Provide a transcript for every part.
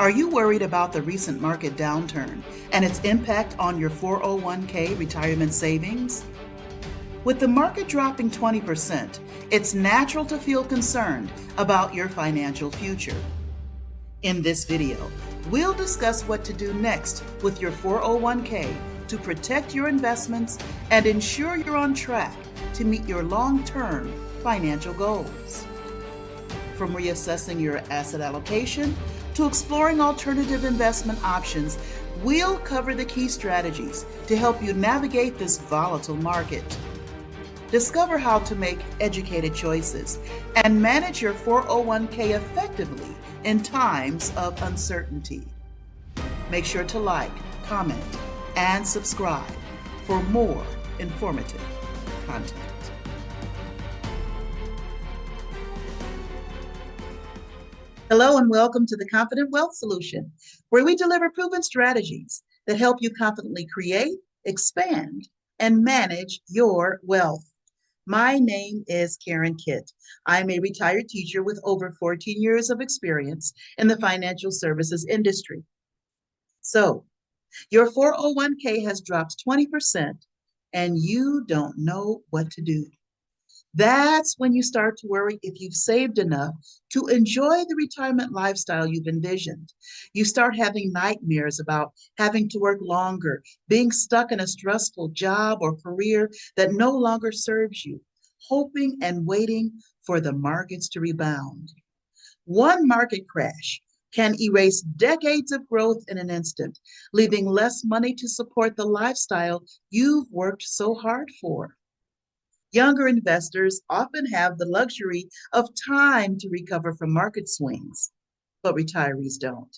Are you worried about the recent market downturn and its impact on your 401k retirement savings? With the market dropping 20%, it's natural to feel concerned about your financial future. In this video, we'll discuss what to do next with your 401k to protect your investments and ensure you're on track to meet your long-term financial goals. From reassessing your asset allocation to exploring alternative investment options, we'll cover the key strategies to help you navigate this volatile market. Discover how to make educated choices and manage your 401k effectively in times of uncertainty. Make sure to like, comment, and subscribe for more informative content. Hello and welcome to the Confident Wealth Solution, where we deliver proven strategies that help you confidently create, expand, and manage your wealth. My name is Karen Kitt. I'm a retired teacher with over 14 years of experience in the financial services industry. So, your 401k has dropped 20% and you don't know what to do. That's when you start to worry if you've saved enough to enjoy the retirement lifestyle you've envisioned. You start having nightmares about having to work longer, being stuck in a stressful job or career that no longer serves you, hoping and waiting for the markets to rebound. One market crash can erase decades of growth in an instant, leaving less money to support the lifestyle you've worked so hard for. Younger investors often have the luxury of time to recover from market swings, but retirees don't.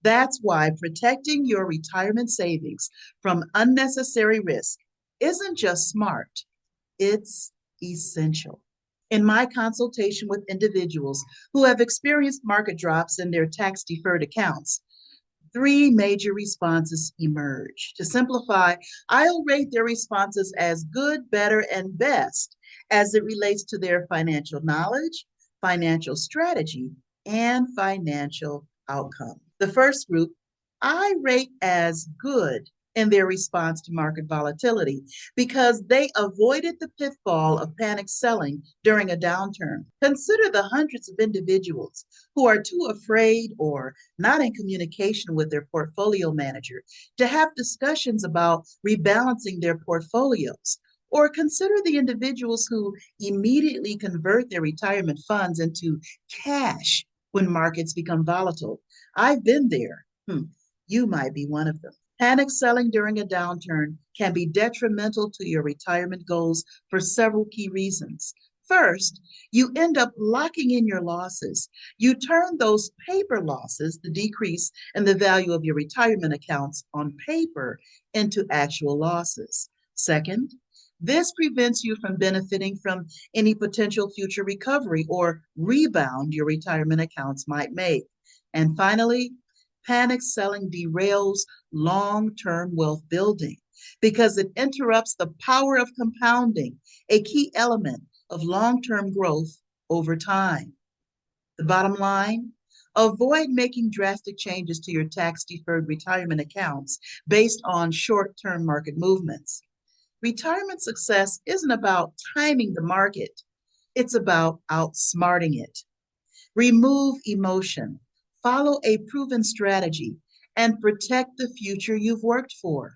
That's why protecting your retirement savings from unnecessary risk isn't just smart, it's essential. In my consultation with individuals who have experienced market drops in their tax-deferred accounts, three major responses emerge. To simplify, I'll rate their responses as good, better, and best as it relates to their financial knowledge, financial strategy, and financial outcome. The first group, I rate as good in their response to market volatility because they avoided the pitfall of panic selling during a downturn. Consider the hundreds of individuals who are too afraid or not in communication with their portfolio manager to have discussions about rebalancing their portfolios. Or consider the individuals who immediately convert their retirement funds into cash when markets become volatile. I've been there. You might be one of them. Panic selling during a downturn can be detrimental to your retirement goals for several key reasons. First, you end up locking in your losses. You turn those paper losses, the decrease in the value of your retirement accounts on paper, into actual losses. Second, this prevents you from benefiting from any potential future recovery or rebound your retirement accounts might make. And finally, panic selling derails long-term wealth building because it interrupts the power of compounding, a key element of long-term growth over time. The bottom line, avoid making drastic changes to your tax-deferred retirement accounts based on short-term market movements. Retirement success isn't about timing the market, it's about outsmarting it. Remove emotion. Follow a proven strategy and protect the future you've worked for.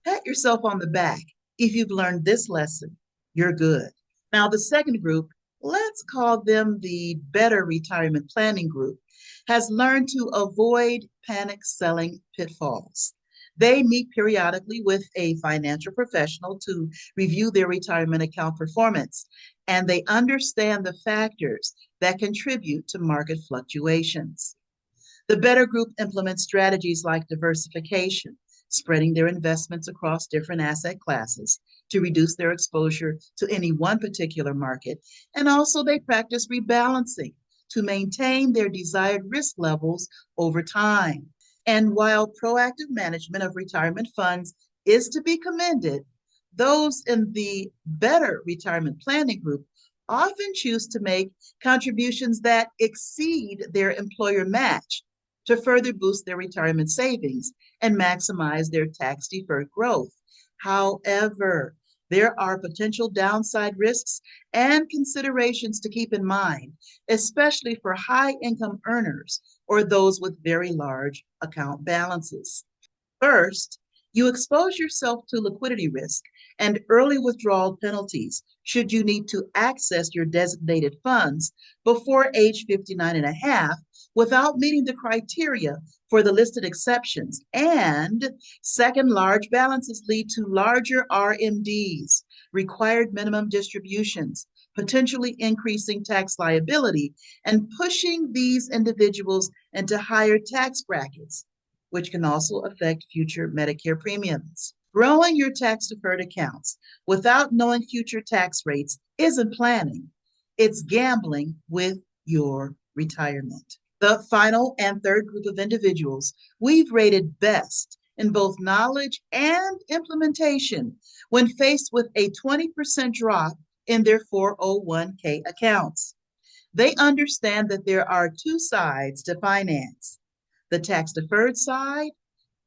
Pat yourself on the back. If you've learned this lesson, you're good. Now, the second group, let's call them the better retirement planning group, has learned to avoid panic selling pitfalls. They meet periodically with a financial professional to review their retirement account performance, and they understand the factors that contribute to market fluctuations. The better group implements strategies like diversification, spreading their investments across different asset classes to reduce their exposure to any one particular market, and also they practice rebalancing to maintain their desired risk levels over time. And while proactive management of retirement funds is to be commended, those in the better retirement planning group often choose to make contributions that exceed their employer match to further boost their retirement savings and maximize their tax-deferred growth. However, there are potential downside risks and considerations to keep in mind, especially for high-income earners or those with very large account balances. First, you expose yourself to liquidity risk and early withdrawal penalties should you need to access your designated funds before age 59 and a half without meeting the criteria for the listed exceptions. And second, large balances lead to larger RMDs, required minimum distributions, potentially increasing tax liability and pushing these individuals into higher tax brackets, which can also affect future Medicare premiums. Growing your tax deferred accounts without knowing future tax rates isn't planning, it's gambling with your retirement. The final and third group of individuals we've rated best in both knowledge and implementation when faced with a 20% drop in their 401k accounts. They understand that there are two sides to finance: the tax-deferred side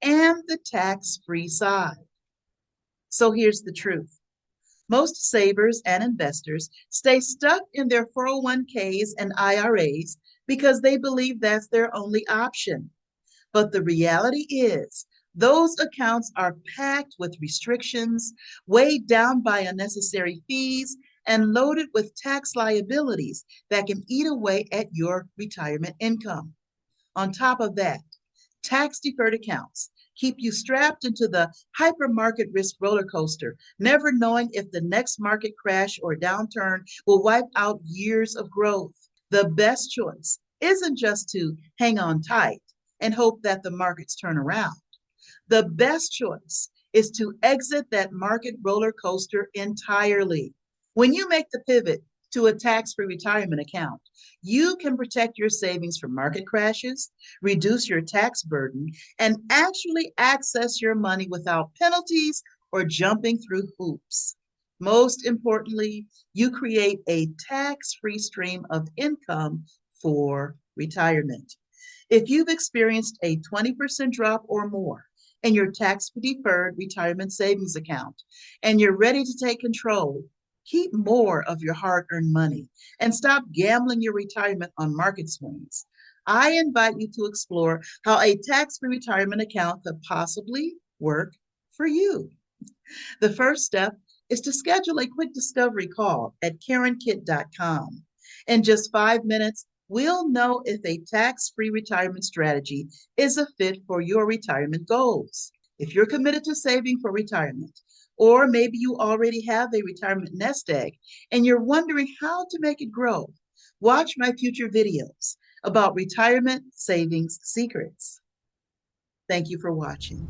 and the tax-free side. So here's the truth. Most savers and investors stay stuck in their 401ks and IRAs because they believe that's their only option. But the reality is, those accounts are packed with restrictions, weighed down by unnecessary fees, and loaded with tax liabilities that can eat away at your retirement income. On top of that, tax deferred accounts keep you strapped into the hypermarket risk roller coaster, never knowing if the next market crash or downturn will wipe out years of growth. The best choice isn't just to hang on tight and hope that the markets turn around. The best choice is to exit that market roller coaster entirely. When you make the pivot to a tax-free retirement account, you can protect your savings from market crashes, reduce your tax burden, and actually access your money without penalties or jumping through hoops. Most importantly, you create a tax-free stream of income for retirement. If you've experienced a 20% drop or more in your tax-deferred retirement savings account and you're ready to take control, keep more of your hard-earned money and stop gambling your retirement on market swings, I invite you to explore how a tax-free retirement account could possibly work for you. The first step is to schedule a quick discovery call at KarenKitt.com. In just 5 minutes, we'll know if a tax-free retirement strategy is a fit for your retirement goals. If you're committed to saving for retirement, or maybe you already have a retirement nest egg and you're wondering how to make it grow, watch my future videos about retirement savings secrets. Thank you for watching.